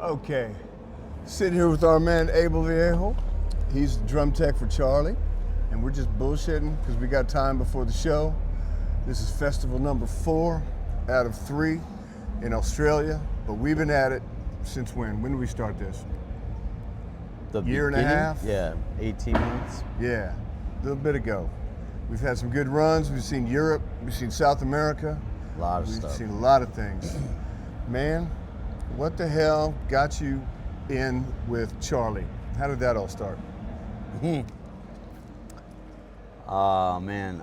Okay, sitting here with our man ABEL Vallejo. He's the drum tech for Charlie, and we're just bullshitting because we got time before the show. This is festival number 4 out of 3 in Australia, but we've been at it since when? When did we start this? The Year and a beginning? half? Yeah, 18 months. Yeah, a little bit ago. We've had some good runs. We've seen Europe, we've seen South America. A lot of We've stuff. seen a lot of things. Man, what the hell got you in with Charlie? How did that all start? Oh man,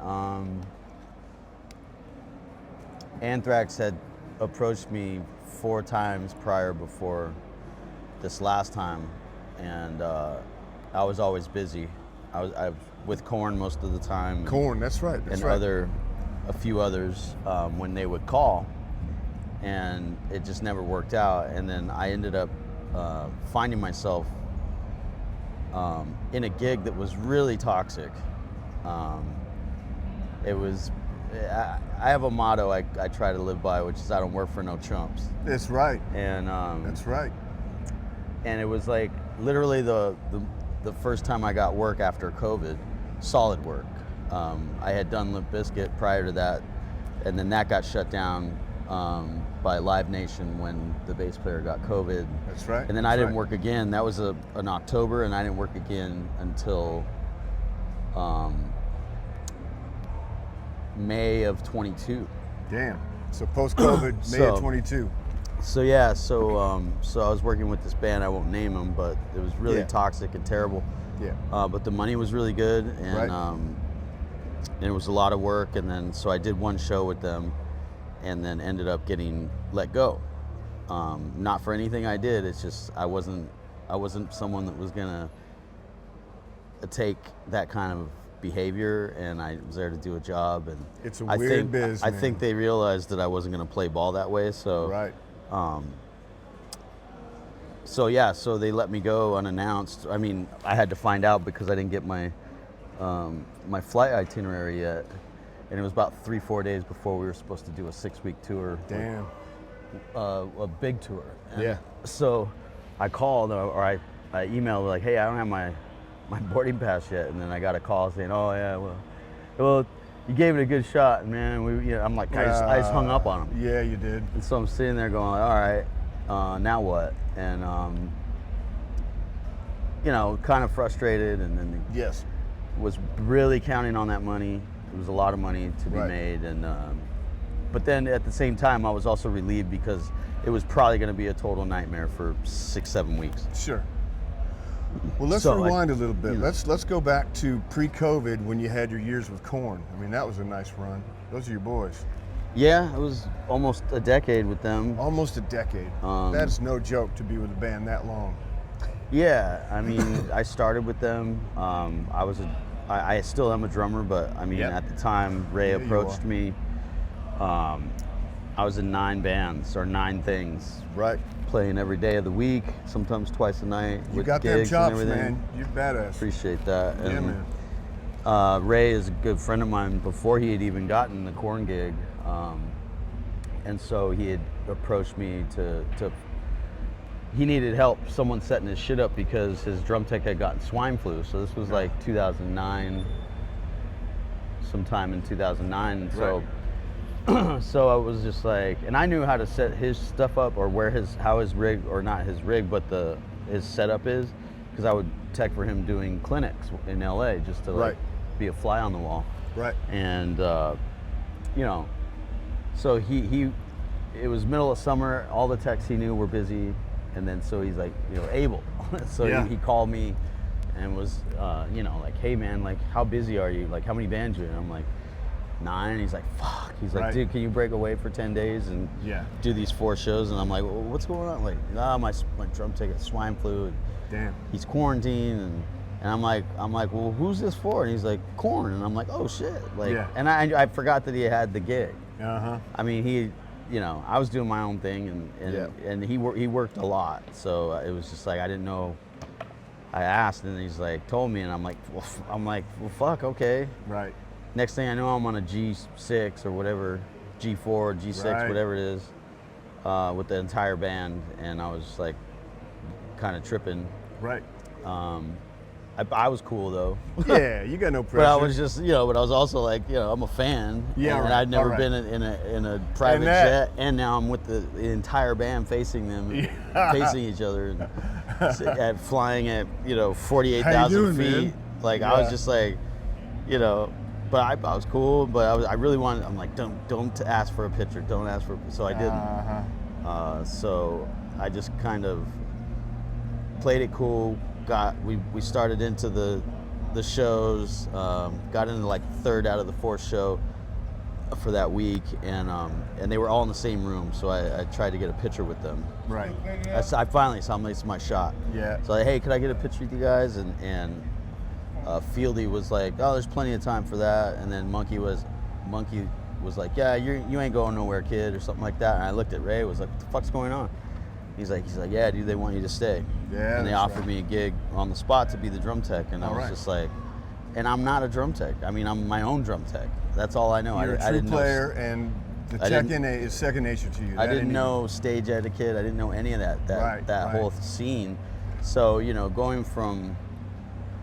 Anthrax had approached me 4 times prior before this last time, and I was always busy. I was with KORN most of the time. KORN, that's right. That's and right. a few others when they would call, and it just never worked out. And then I ended up finding myself in a gig that was really toxic. It was. I have a motto I try to live by, which is I don't work for no chumps. That's right. And That's right. and it was like literally the first time I got work after COVID, solid work. I had done LIMP BIZKIT prior to that, and then that got shut down by Live Nation when the bass player got COVID. That's right. And then I didn't work again. That was in October, and I didn't work again until May of 22. Damn. So post-COVID, May of 22. So yeah, so I was working with this band. I won't name them, but it was really toxic and terrible. Yeah. But the money was really good, and Right. and it was a lot of work. And then so I did one show with them, and then ended up getting let go. Not for anything I did. It's just I wasn't someone that was gonna take that kind of behavior, and I was there to do a job. And It's a weird biz, I man. think they realized that I wasn't gonna play ball that way. So Right. So yeah, so they let me go unannounced. I mean, I had to find out because I didn't get my my flight itinerary yet, and it was about 3-4 days before we were supposed to do a 6-week tour. Damn. A big tour. And Yeah. So I called or I emailed like, hey, I don't have my boarding pass yet, and then I got a call saying, oh yeah, well, you gave it a good shot, man. I'm like, I just hung up on him. Yeah, you did. And so I'm sitting there going, like, all right, now what? And kind of frustrated, and then Yes. was really counting on that money. It was a lot of money to be Right. made, and but then at the same time, I was also relieved because it was probably going to be a total nightmare for 6-7 weeks. Sure. Well, let's So, rewind a little bit. you know. Let's go back to pre-COVID when you had your years with KORN. I mean, that was a nice run. Those are your boys. Yeah, it was almost a decade with them. Almost a decade. That's no joke to be with a band that long. Yeah, I mean, I started with them. I still am a drummer, but I mean, Yep. at the time, Ray Yeah, you approached are. me. I was in 9 bands or 9 things, Right. playing every day of the week, sometimes twice a night. You with got them gigs chops, and everything. man. You're badass. Appreciate that. Yeah, And, man. Ray is a good friend of mine before he had even gotten the KORN gig, and so he had approached me to he needed help, someone setting his shit up because his drum tech had gotten swine flu. So this was like 2009, sometime in 2009. And so, so I was just like, and I knew how to set his stuff up or how his rig, or not his rig, but his setup is, because I would tech for him doing clinics in LA just to like be a fly on the wall. Right. And so it was middle of summer, all the techs he knew were busy, and then so he's like, ABEL. So Yeah. he called me and was like, hey man, like how busy are you? Like how many bands are you in? I'm like 9. And he's like, fuck. He's like, dude, can you break away for 10 days and do these 4 shows? And I'm like, well, what's going on? Like, nah, my drum tech has swine flu. And Damn. he's quarantined, and I'm like, well, who's this for? And he's like, KORN. And I'm like, oh shit. Like, and I forgot that he had the gig. I mean, I was doing my own thing, and he worked a lot. So it was just like, I didn't know. I asked, and he's like, told me, and I'm like, well, fuck, okay. Right. Next thing I know, I'm on a G6 or whatever, G4, G6, whatever it is, with the entire band, and I was just like, kind of tripping. Right. I was cool though. Yeah, you got no pressure. But I was just, but I was also like, I'm a fan. Yeah, and right. I'd never been in a private jet, and now I'm with the entire band facing them, facing each other, and flying at 48,000 feet. Man? Like I was just like, but I was cool. But I really wanted. I'm like, don't ask for a picture. Don't ask for. So I didn't. So I just kind of played it cool. We started into the shows, got into like third out of the fourth show for that week, and they were all in the same room, so I tried to get a picture with them. Right. I finally saw my shot. Yeah. So like, hey, could I get a picture with you guys? And Fieldy was like, oh, there's plenty of time for that. And then Monkey was like, yeah, you ain't going nowhere, kid, or something like that. And I looked at Ray, was like, what the fuck's going on? He's like, yeah, dude, they want you to stay. Yeah. And they offered me a gig on the spot to be the drum tech, and I was just like, and I'm not a drum tech. I mean, I'm my own drum tech. That's all I know. You're a true player, and the tech-in is second nature to you. I didn't know stage etiquette. I didn't know any of that whole scene. So going from,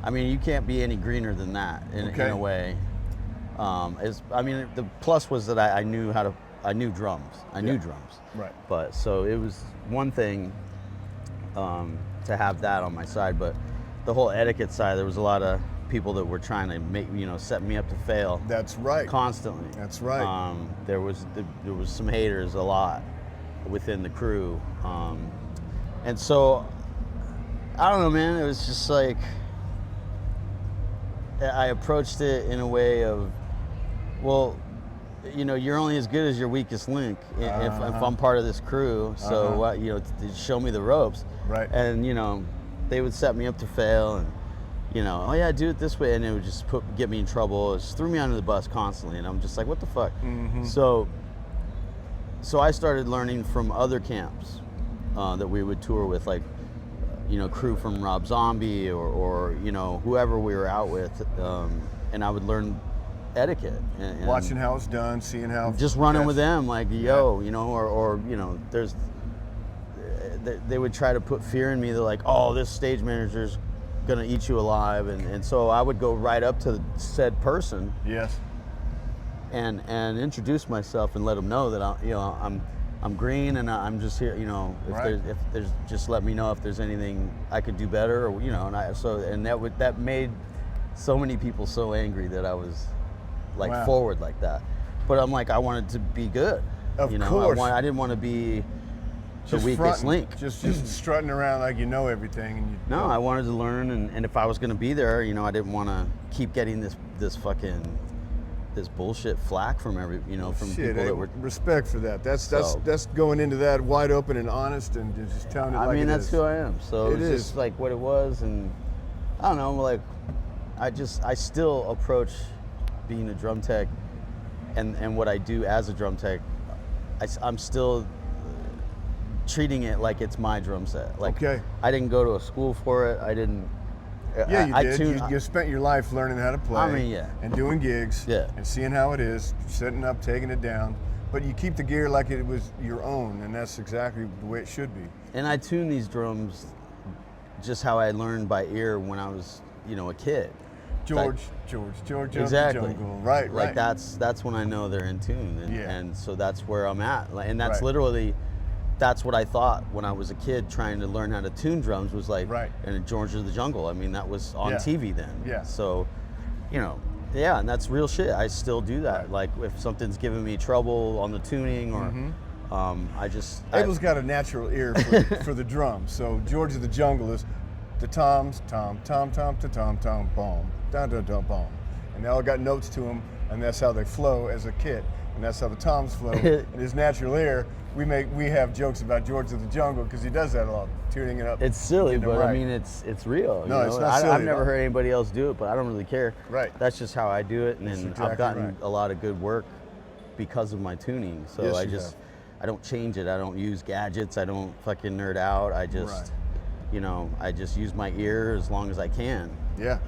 I mean, you can't be any greener than that in a way. The plus was that I knew I knew drums. I knew drums. Right. But so it was one thing to have that on my side, but the whole etiquette side, there was a lot of people that were trying to make set me up to fail. That's right. Constantly. That's right. There was some haters a lot within the crew, and so I don't know, man. It was just like I approached it in a way of, well, you're only as good as your weakest link. If I'm part of this crew, so show me the ropes. Right. And they would set me up to fail, and oh yeah, do it this way, and it would just get me in trouble. It just threw me under the bus constantly, and I'm just like, what the fuck? Mm-hmm. So I started learning from other camps that we would tour with, like crew from Rob Zombie or whoever we were out with, and I would learn etiquette and watching how it's done, seeing how just running with them, like they would try to put fear in me. They're like, oh, this stage manager's gonna eat you alive, and so I would go right up to the said person, and introduce myself and let them know that I'm green, and I'm just here, if there's just let me know if there's anything I could do better, or that made so many people so angry that I was like forward like that. But I'm like, I wanted to be good. Of course. I didn't want to be the just weakest link. Just strutting around like you know everything. And no, I wanted to learn, and if I was going to be there, I didn't want to keep getting this bullshit flack from from people that were. Respect for that. That's going into that wide open and honest and just telling it like it is. I mean, that's who I am. So it was just like what it was, and I don't know, like I still approach being a drum tech and what I do as a drum tech, I'm still treating it like it's my drum set. Like, I didn't go to a school for it. I didn't. Yeah, you did. You spent your life learning how to play. I mean, and doing gigs. Yeah. And seeing how it is, setting up, taking it down. But you keep the gear like it was your own, and that's exactly the way it should be. And I tune these drums just how I learned by ear when I was, a kid. George exactly. Jungle. Right. Like that's when I know they're in tune, and so that's where I'm at, and that's literally, that's what I thought when I was a kid trying to learn how to tune drums, was like, and George of the Jungle. I mean, that was on TV then. Yeah. So, and that's real shit. I still do that. Like if something's giving me trouble on the tuning, or Abel's got a natural ear for the drums. So George of the Jungle is the toms, tom, tom, tom, ta tom, tom, boom, da da da boom, and they all got notes to them, and that's how they flow as a kit, and that's how the toms flow. In his natural ear, we have jokes about George of the Jungle because he does that a lot, tuning it up. It's silly, but I mean it's real. No, it's not silly. I've never heard anybody else do it, but I don't really care. Right. That's just how I do it, and I've gotten a lot of good work because of my tuning. So I don't change it. I don't use gadgets. I don't fucking nerd out. I just. I just use my ear as long as I can. Yeah.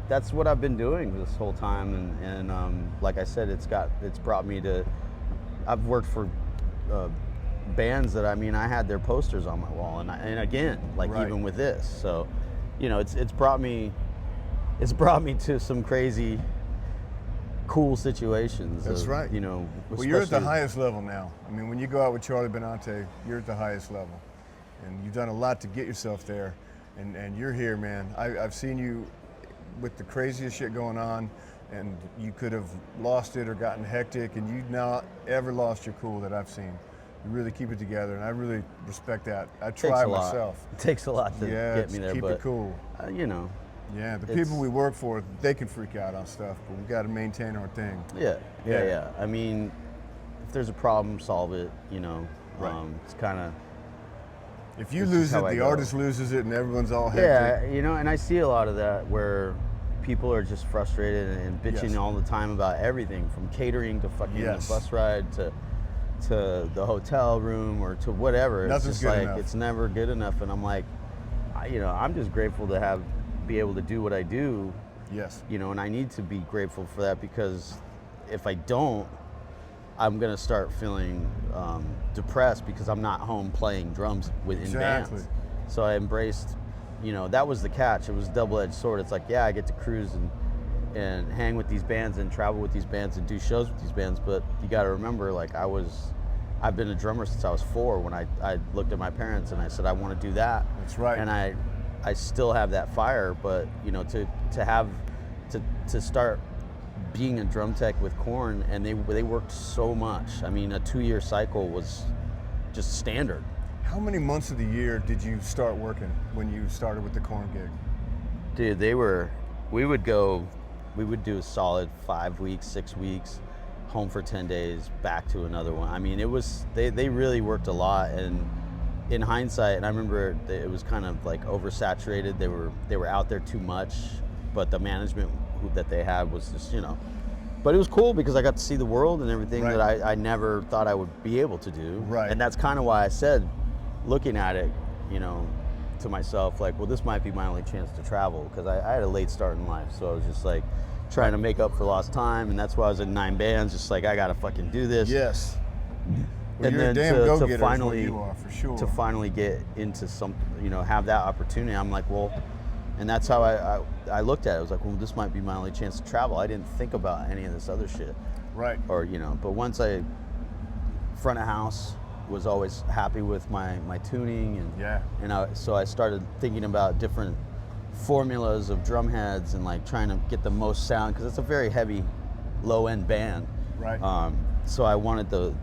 That's what I've been doing this whole time, and like I said, it's brought me to. I've worked for bands that, I mean, I had their posters on my wall, and again, like even with this, so, you know, it's brought me to some crazy, cool situations. That's right. You know, well, you're at the highest level now. I mean, when you go out with Charlie Benante, you're at the highest level, and you've done a lot to get yourself there, and you're here, man. I've seen you with the craziest shit going on, and you could have lost it or gotten hectic, and you've not ever lost your cool that I've seen. You really keep it together, and I really respect that. I try myself. It takes a lot to get me there, keep but it cool. You know. Yeah, the people we work for, they can freak out on stuff, but we got to maintain our thing. Yeah. I mean, if there's a problem, solve it. You know, it's kind of. If you lose it, the artist loses it, and everyone's all hectic. Yeah, you know, and I see a lot of that where people are just frustrated and bitching all the time about everything, from catering to fucking the bus ride to the hotel room or to whatever. Nothing's it's just good like enough. It's never good enough, and I'm like, you know, I'm just grateful to be able to do what I do. Yes. You know, and I need to be grateful for that, because if I don't, I'm gonna start feeling depressed because I'm not home playing drums in bands. So I embraced, you know, that was the catch. It was a double-edged sword. It's like, yeah, I get to cruise and hang with these bands and travel with these bands and do shows with these bands, but you got to remember, like, I've been a drummer since I was 4 when I looked at my parents and I said I want to do that. That's right. And I still have that fire, but you know, to start being a drum tech with KORN, and they worked so much. I mean, a 2-year cycle was just standard. How many months of the year did you start working when you started with the KORN gig? Dude, we would do a solid 5 weeks, 6 weeks, home for 10 days, back to another one. I mean, they really worked a lot, and in hindsight, and I remember it was kind of like oversaturated. They were out there too much, but the management that they had was just, you know, but it was cool because I got to see the world and everything that I never thought I would be able to do. Right. And that's kind of why I said, looking at it, you know, to myself, like, well, this might be my only chance to travel, because I had a late start in life, so I was just like trying to make up for lost time, and that's why I was in 9 bands, just like, I gotta fucking do this. Yes. Well, and you're then a damn go-getter, finally, is what you are, for sure. to finally get into some, you know, have that opportunity, I'm like, well, and that's how I looked at it. I was like, well, this might be my only chance to travel. I didn't think about any of this other shit. Right. Or, you know, but once front of house, was always happy with my tuning, and so I started thinking about different formulas of drum heads and like trying to get the most sound, because it's a very heavy, low-end band. Right. So I wanted the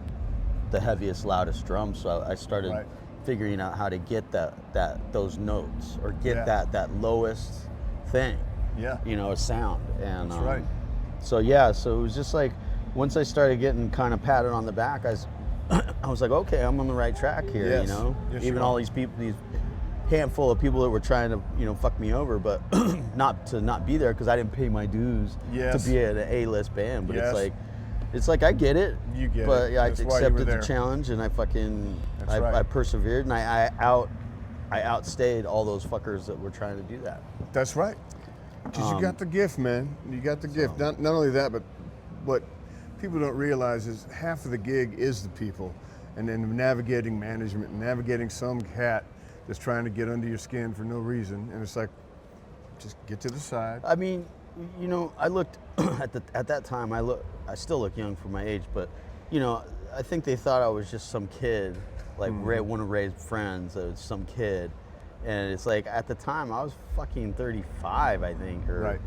heaviest, loudest drums. So I started figuring out how to get those notes, or get that lowest thing. Yeah. You know, a sound. And that's right. So it was just like, once I started getting kind of patted on the back, I was like, okay, I'm on the right track here. Yes. You know, yes, even all these people, these handful of people that were trying to, you know, fuck me over, but not be there because I didn't pay my dues to be at an A-list band. But it's like I get it. You get but it. I That's accepted the challenge, and I persevered, and I outstayed all those fuckers that were trying to do that. That's right. Because you got the gift, man. You got the gift. Not only that, but what people don't realize is half of the gig is the people, and then navigating management and navigating some cat that's trying to get under your skin for no reason. And it's like, just get to the side. I mean, you know, I looked at that time. I still look young for my age, but you know, I think they thought I was just some kid, like one of Ray's friends. That was some kid, and it's like at the time I was fucking 35, I think, or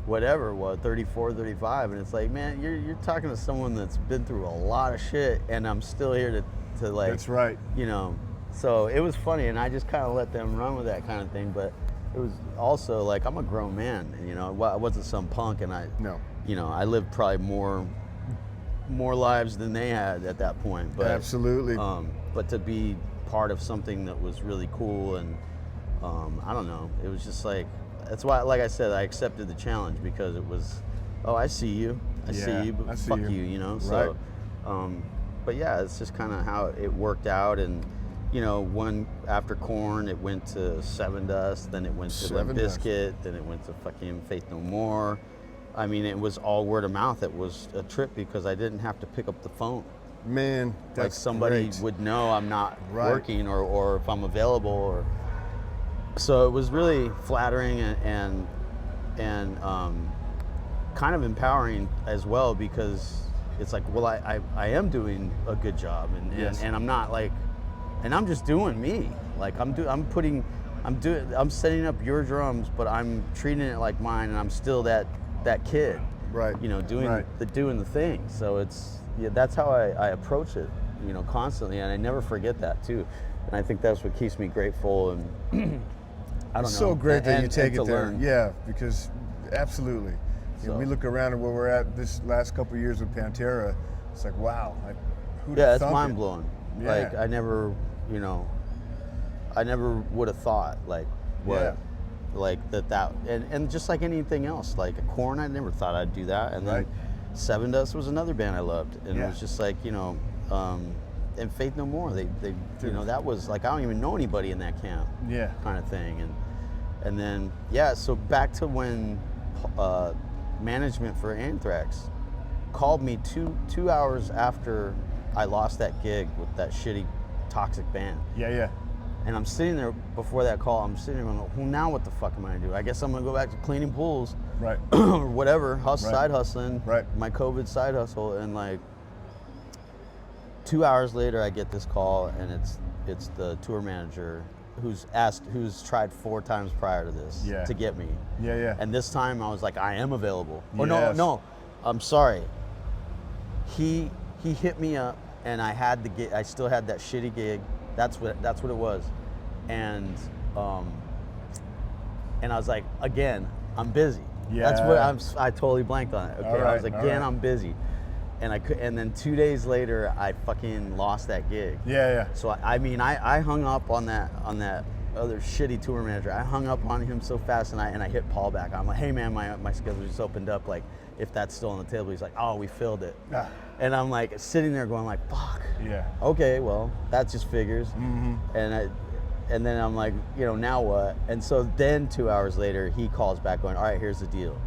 whatever it was, 34, 35, and it's like, man, you're talking to someone that's been through a lot of shit, and I'm still here to like. That's right. You know, so it was funny, and I just kind of let them run with that kind of thing, but it was also like, I'm a grown man, you know, I wasn't some punk, and you know, I lived probably more lives than they had at that point, but absolutely. But to be part of something that was really cool, and I don't know, it was just like, that's why, like I said, I accepted the challenge, because it was, oh, I see you, but fuck you, you know. So, but yeah, it's just kind of how it worked out, and you know, after KORN, it went to Seven Dust, then it went to LIMP BIZKIT, then it went to fucking Faith No More. I mean, it was all word of mouth. It was a trip because I didn't have to pick up the phone. Man, that's like somebody great. would know I'm not Right. working or if I'm available. Or so it was really flattering and kind of empowering as well, because it's like, well, I am doing a good job, Yes. and I'm not like, and I'm just doing me. Like I'm setting up your drums, but I'm treating it like mine, and I'm still that kid, Right. you know, doing Right. the thing. So it's, yeah, that's how I approach it, you know, constantly, and I never forget that too. And I think that's what keeps me grateful, and I don't know. It's so great that you and take to it there. learn. Yeah, because absolutely. You know, So- we look around at where we're at this last couple of years with Pantera. It's like, wow, like, who'd Yeah, have it's thunk it? mind blowing. Yeah. Like I never would have thought like what, Yeah. like that, and just like anything else, like KORN, I never thought I'd do that, and Right. then Seven Dust was another band I loved, and Yeah. it was just like, you know, and Faith No More, they you know, that was like, I don't even know anybody in that camp, Yeah. kind of thing, and then yeah, so back to when management for Anthrax called me two hours after I lost that gig with that shitty toxic band. Yeah. And I'm sitting there before that call, I'm sitting there going, well, now what the fuck am I gonna do? I guess I'm gonna go back to cleaning pools Right. or whatever, Right. side hustling, Right. my COVID side hustle. And like 2 hours later, I get this call, and it's the tour manager who's tried 4 times prior to this Yeah. to get me. Yeah. And this time I was like, I am available. Or Yes. no, I'm sorry. He hit me up, and I had the gig. I still had that shitty gig. That's what it was. And I was like, again, I'm busy. That's what I totally blanked on it. Okay, All I was right, like, all again, right. I'm busy. And and then 2 days later, I fucking lost that gig. Yeah. So I mean, I hung up on that other shitty tour manager. I hung up on him so fast, and I hit Paul back. I'm like, hey man, my schedule just opened up. Like, if that's still on the table. He's like, oh, we filled it. Ah. And I'm like sitting there going like, fuck. Yeah. Okay, well, that just figures. Mm-hmm. And then I'm like, you know, now what? And so then 2 hours later, he calls back going, all right, here's the deal.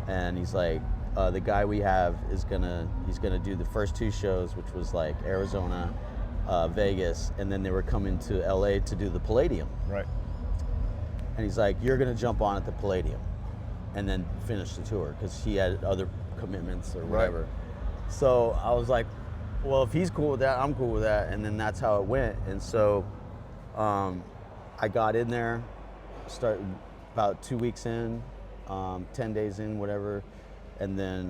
And he's like, the guy we have he's gonna do the first 2 shows, which was like Arizona, Vegas, and then they were coming to LA to do the Palladium. Right. And he's like, you're gonna jump on at the Palladium and then finish the tour, because he had other commitments or whatever. Right. So I was like, well, if he's cool with that, I'm cool with that. And then that's how it went. And so I got in there, started about 2 weeks in, 10 days in, whatever. And then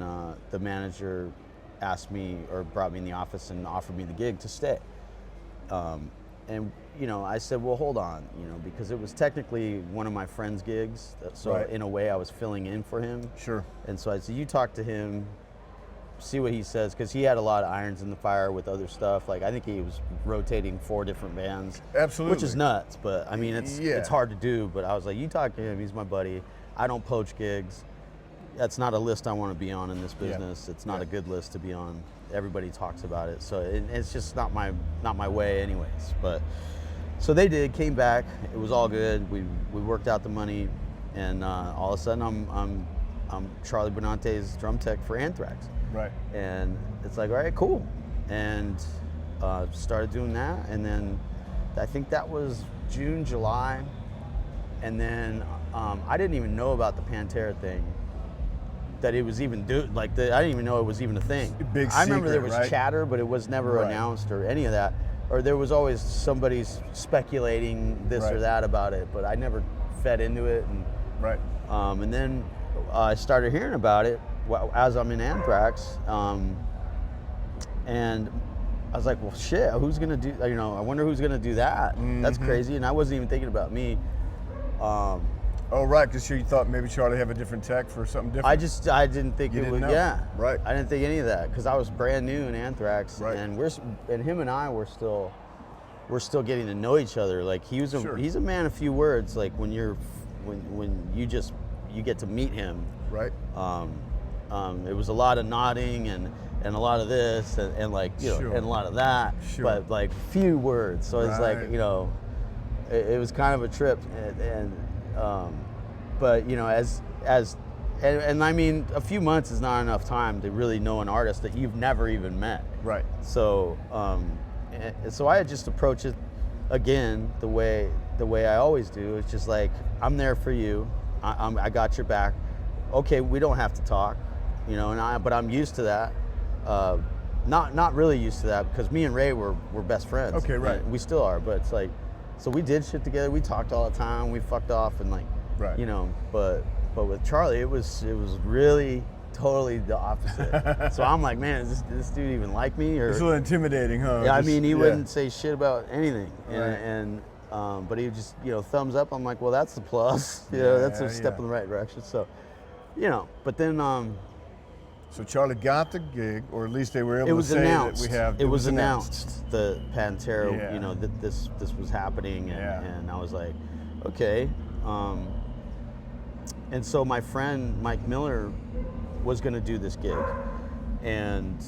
the manager asked me, or brought me in the office and offered me the gig to stay. And you know, I said, well, hold on, you know, because it was technically one of my friend's gigs. So Right. in a way, I was filling in for him. Sure. And so I said, you talk to him, see what he says, because he had a lot of irons in the fire with other stuff. Like, I think he was rotating 4 different bands. Absolutely. Which is nuts, but I mean, it's hard to do. But I was like, you talk to him, he's my buddy. I don't poach gigs. That's not a list I want to be on in this business. It's not a good list to be on. Everybody talks about it, so it's just not my way, anyways. But so they came back. It was all good. We worked out the money, and all of a sudden I'm Charlie Benante's drum tech for Anthrax. Right. And it's like, all right, cool, and started doing that, and then I think that was June, July, and then I didn't even know about the Pantera thing. That it was even I didn't even know it was even a thing. Big I remember there secret, was right? chatter, but it was never Right. announced or any of that. Or there was always somebody speculating this Right. or that about it, but I never fed into it. And Right. and then I started hearing about it as I'm in Anthrax, and I was like, well, shit, who's gonna do? You know, I wonder who's gonna do that. That's crazy, and I wasn't even thinking about me. Oh, right, because you thought maybe Charlie have a different tech for something different. I didn't think You it didn't would. know. Yeah, Right. I didn't think any of that, because I was brand new in Anthrax, Right. and him and I were still getting to know each other. Like he's a man of few words. Like when you get to meet him. Right. It was a lot of nodding and a lot of this and like, you know, Sure. and a lot of that, Sure. but like few words. So it's Right. like, you know, it was kind of a trip, but you know, and I mean, a few months is not enough time to really know an artist that you've never even met. Right. So, so I just approach it again the way I always do. It's just like, I'm there for you. I got your back. Okay, we don't have to talk, you know. But I'm used to that. Not really used to that, because me and Ray were best friends. Okay, right. We still are, but it's like, so we did shit together. We talked all the time. We fucked off and like, right. You know. But with Charlie, it was really totally the opposite. So I'm like, man, does this dude even like me? Or it's a little intimidating, huh? Yeah, I mean, he wouldn't say shit about anything, Right. But he would just, you know, thumbs up. I'm like, well, that's the plus. You know, that's a step in the right direction. So, you know, but then. So Charlie got the gig, or at least they were able it was to say announced. that we have. It was announced. The Pantera, Yeah. you know, that this was happening, and I was like, okay. And so my friend Mike Miller was going to do this gig, and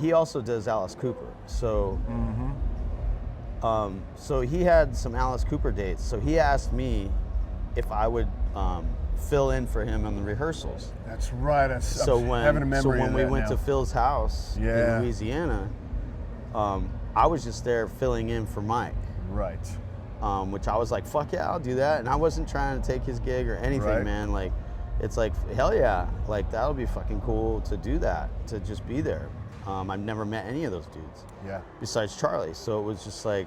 he also does Alice Cooper. So, so he had some Alice Cooper dates. So he asked me if I would fill in for him on the rehearsals. That's right. So when we went now. to Phil's house in Louisiana, I was just there filling in for Mike. Right. Which I was like, fuck yeah, I'll do that. And I wasn't trying to take his gig or anything, man. Like, it's like, hell yeah, like that'll be fucking cool to do that, to just be there. I've never met any of those dudes. Yeah. Besides Charlie, so it was just like,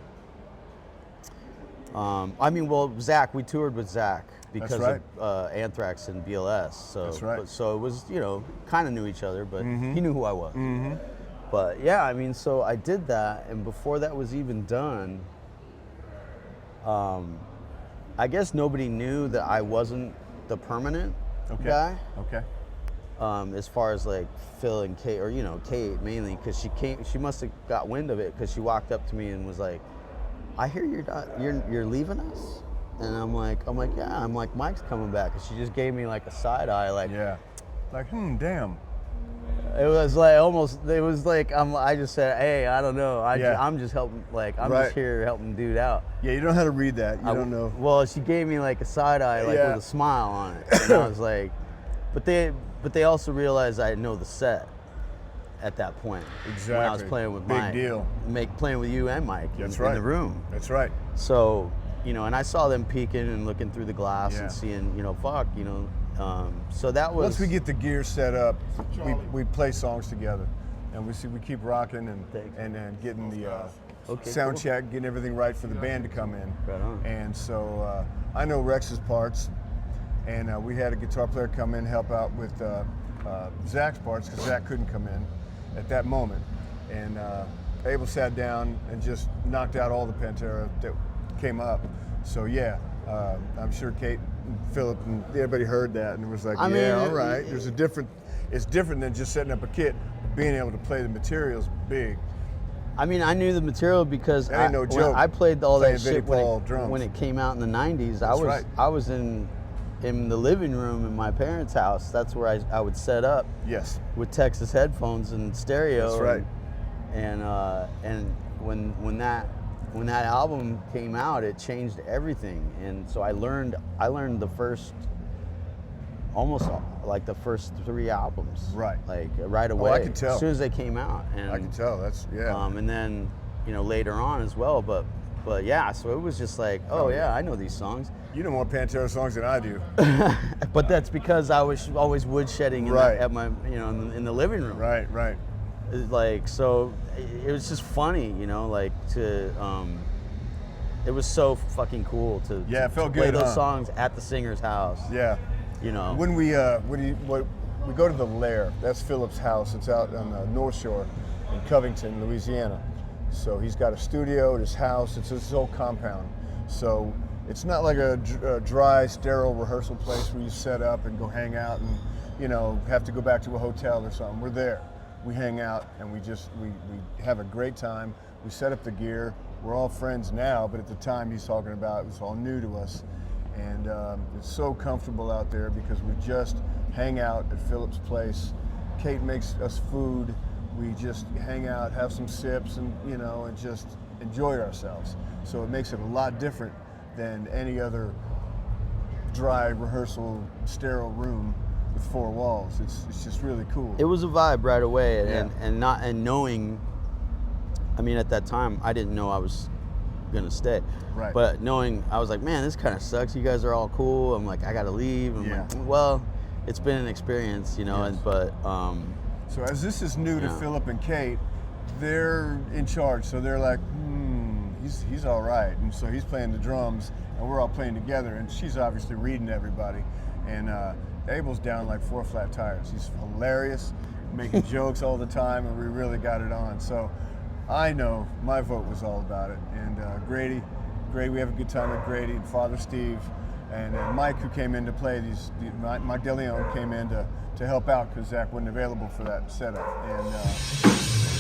I mean, well, Zach, we toured with Zach because of Anthrax and BLS. So, that's right. So it was, you know, kind of knew each other, but he knew who I was. But yeah, I mean, so I did that, and before that was even done, I guess nobody knew that I wasn't the permanent guy. Okay. As far as like Phil and Kate, or you know, Kate mainly, because she must have got wind of it, because she walked up to me and was like, "I hear you're leaving us," and I'm like, yeah, I'm like, Mike's coming back, and she just gave me like a side eye, like, like, damn. It was like I just said, hey, I don't know, I'm just helping, like, I'm just here helping dude out. Yeah, you don't know how to read that. You don't know. Well, she gave me like a side eye, like with a smile on it, and I was like, but they also realized I know the set at that point. Exactly. When I was playing with Mike. Big deal. Playing with you and Mike in the room. That's right. So, you know, and I saw them peeking and looking through the glass and seeing, you know, fuck, you know. So that was. Once we get the gear set up, we play songs together, and we keep rocking and getting the sound check, getting everything right for the band to come in. Right on. And so I know Rex's parts, and we had a guitar player come in, help out with Zach's parts, because Zach couldn't come in at that moment. And Abel sat down and just knocked out all the Pantera that came up. So yeah, I'm sure Kate and Philip and everybody heard that and was like, all right. There's it's different than just setting up a kit. Being able to play the material's big. I mean, I knew the material because that ain't no joke. I played all that shit when it came out in the 90s. I was in the living room in my parents' house. That's where I would set up. Yes. With Texas headphones and stereo. That's right. And when that album came out, it changed everything. And so I learned the first, almost like the first 3 albums. Right. Like right away. I can tell. As soon as they came out. And I can tell. That's and then, you know, later on as well. But yeah, so it was just like, I know these songs. You know more Pantera songs than I do. But that's because I was always woodshedding at my, you know, in the living room. Right. Like, so it was just funny, you know, like to, it was so fucking cool to play those songs at the singer's house. Yeah. You know. When we go to the Lair, that's Philip's house. It's out on the North Shore in Covington, Louisiana. So he's got a studio at his house. It's his whole compound. So it's not like a dry, sterile rehearsal place where you set up and go hang out and, you know, have to go back to a hotel or something. We're there. We hang out and we have a great time. We set up the gear. We're all friends now, but at the time he's talking about, it was all new to us. And it's so comfortable out there because we just hang out at Philip's place. Kate makes us food. We just hang out, have some sips, and, you know, and just enjoy ourselves. So it makes it a lot different than any other dry rehearsal, sterile room. with four walls. It's just really cool. It was a vibe right away, Yeah. and knowing. I mean, at that time, I didn't know I was gonna stay. Right. But knowing, I was like, man, this kind of sucks. You guys are all cool. I'm like, I gotta leave. I'm Yeah. like, well, it's been an experience, you know. Yes. So as this is new to Yeah. Philip and Kate, they're in charge. So they're like, he's all right. And so he's playing the drums, and we're all playing together. And she's obviously reading everybody. And Abel's down like 4 flat tires. He's hilarious, making jokes all the time, and we really got it on. So I know my vote was all about it. And Grady, we have a good time with Grady and Father Steve, and Mike, who came in to play Mike DeLeon came in to help out because Zach wasn't available for that setup. And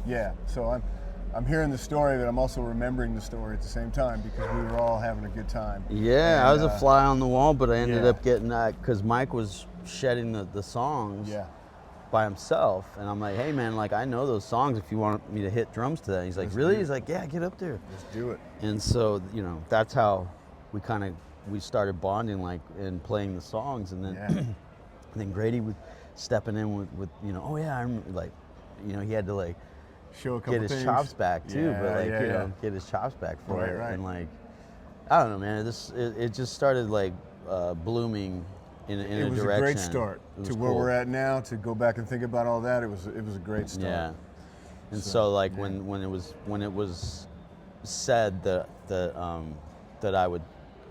yeah, so I'm hearing the story, but I'm also remembering the story at the same time because we were all having a good time. Yeah, And, I was a fly on the wall, but I ended yeah. up getting that because Mike was shedding the songs Yeah. by himself, and I'm like, hey man, like I know those songs. If you want me to hit drums to that, he's like, Let's really? do it. He's like, yeah, get up there. Let's do it. And so that's how we started bonding, like and playing the songs, and then Yeah. then Grady would stepping in with oh yeah, I remember, like he had to like Show a couple get his things. chops back too, Yeah, but like yeah, get his chops back for Right, it, right. and like I don't know, man. It just started like blooming in It a was direction. a great start It was to where cool. we're at now. To go back and think about all that, it was a great start. Yeah, and So, so like yeah. when it was said that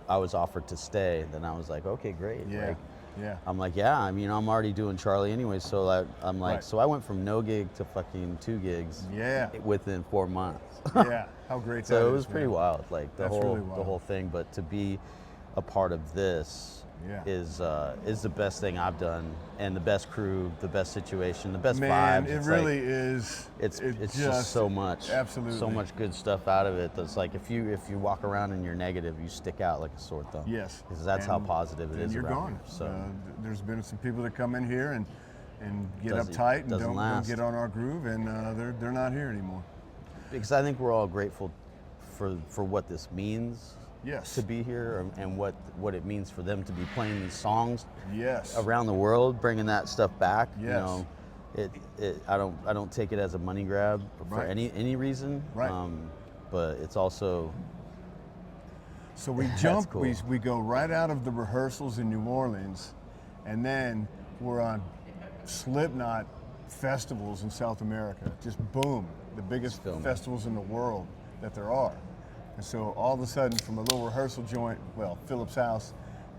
I was offered to stay, then I was like, okay, great. Yeah. Like, Yeah. I'm like, yeah, I mean, I'm already doing Charlie anyway, so I'm like, Right. so I went from no gig to fucking 2 gigs Yeah. within 4 months. Yeah. How great that is. So it was pretty man. wild, like the That's whole really wild. the whole thing. But to be a part of this Yeah. is the best thing I've done, and the best crew, the best situation, the best Man, vibes. it It's really like, is. it's just so much, Absolutely. so much good stuff out of it. That's like if you walk around and you're negative, you stick out like a sore thumb. Yes. because that's how And positive it then is you're around gone. here. So There's been some people that come in here and get Doesn't- uptight and doesn't don't last. get on our groove, and they're not here anymore. because I think we're all grateful for what this means Yes. to be here, and what it means for them to be playing these songs Yes. around the world, bringing that stuff back. Yes. You know, I don't take it as a money grab for Right. any reason. Right. But it's also So we That's jump, cool. we go right out of the rehearsals in New Orleans, and then we're on Slipknot festivals in South America. Just boom, the biggest Filming. festivals in the world that there are. And so all of a sudden, from a little rehearsal joint, Philip's house,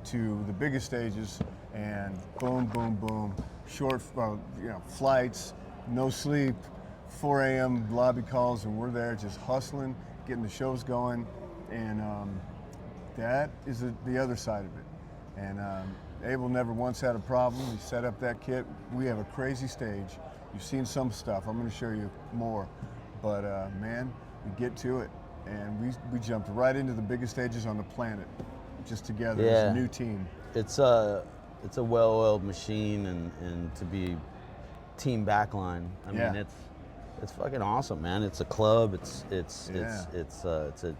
to the biggest stages, and boom, boom, boom, short, flights, no sleep, 4 a.m. lobby calls, and we're there just hustling, getting the shows going, and that is the other side of it. And Abel never once had a problem. He set up that kit. We have a crazy stage. You've seen some stuff. I'm going to show you more. But man, we get to it, and we jumped right into the biggest stages on the planet, just together as Yeah. a new team. it's a well-oiled machine, and to be team backline. I Yeah. mean, it's fucking awesome, man. It's a club. It's Yeah. it's a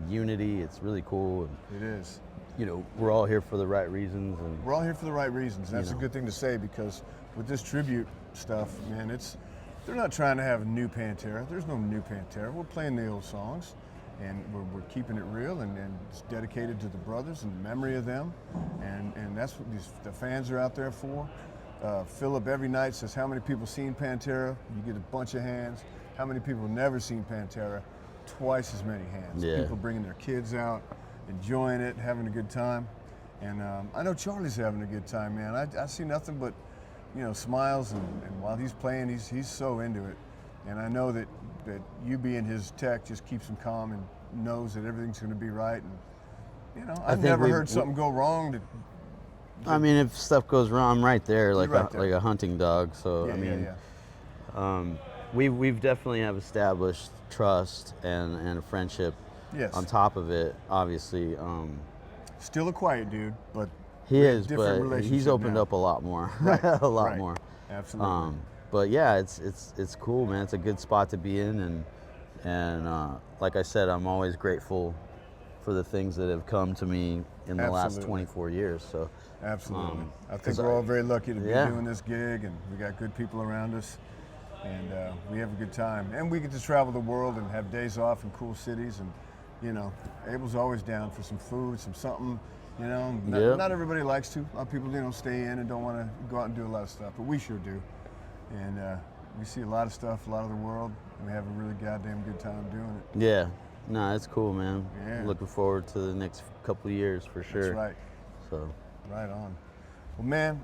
unity. It's really cool. It is. you know, we're all here for the right reasons, and We're all here for the right reasons. That's You know. a good thing to say, because with this tribute stuff, man, they're not trying to have a new Pantera. There's no new Pantera. We're playing the old songs, and we're keeping it real, and it's dedicated to the brothers and the memory of them, and that's what the fans are out there for. Philip every night says, how many people seen Pantera? You get a bunch of hands. How many people never seen Pantera? Twice as many hands. Yeah. People bringing their kids out, enjoying it, having a good time. And I know Charlie's having a good time, man. I see nothing but, you know, smiles, and while he's playing, he's so into it. And I know that you being his tech just keeps him calm and knows that everything's going to be right. And, you know, I've never heard something go wrong. I mean, if stuff goes wrong, I'm right there, like right there. like a hunting dog. So Yeah, I mean, yeah. we've definitely have established trust and a friendship. Yes. On top of it, obviously, Still a quiet dude, but he is, different but he's relationship opened now. up a lot more, Right, a lot right. more. Absolutely. But yeah, it's cool, man. It's a good spot to be in, and like I said, I'm always grateful for the things that have come to me in the last Absolutely. 24 years. So Absolutely. I think 'cause we're all very lucky to be yeah. doing this gig, and we got good people around us, and we have a good time. And we get to travel the world and have days off in cool cities, and, you know, Abel's always down for some food, something, you know. Yep. Not everybody likes to. A lot of people, you know, stay in and don't want to go out and do a lot of stuff, but we sure do. And we see a lot of stuff, a lot of the world, and we have a really goddamn good time doing it. yeah, no, it's cool, man. Yeah. Looking forward to the next couple of years for sure. That's right. So Right on. Well, man,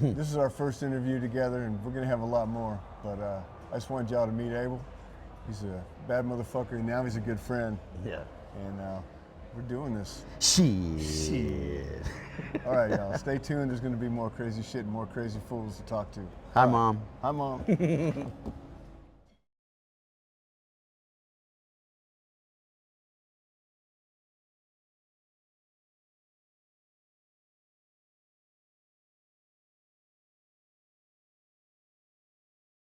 this is our first interview together, and we're going to have a lot more. But I just wanted y'all to meet Abel. He's a bad motherfucker, and now he's a good friend. yeah. And we're doing this. Shit. All right, y'all. Stay tuned. There's going to be more crazy shit and more crazy fools to talk to. Hi, Mom. Hi, Mom.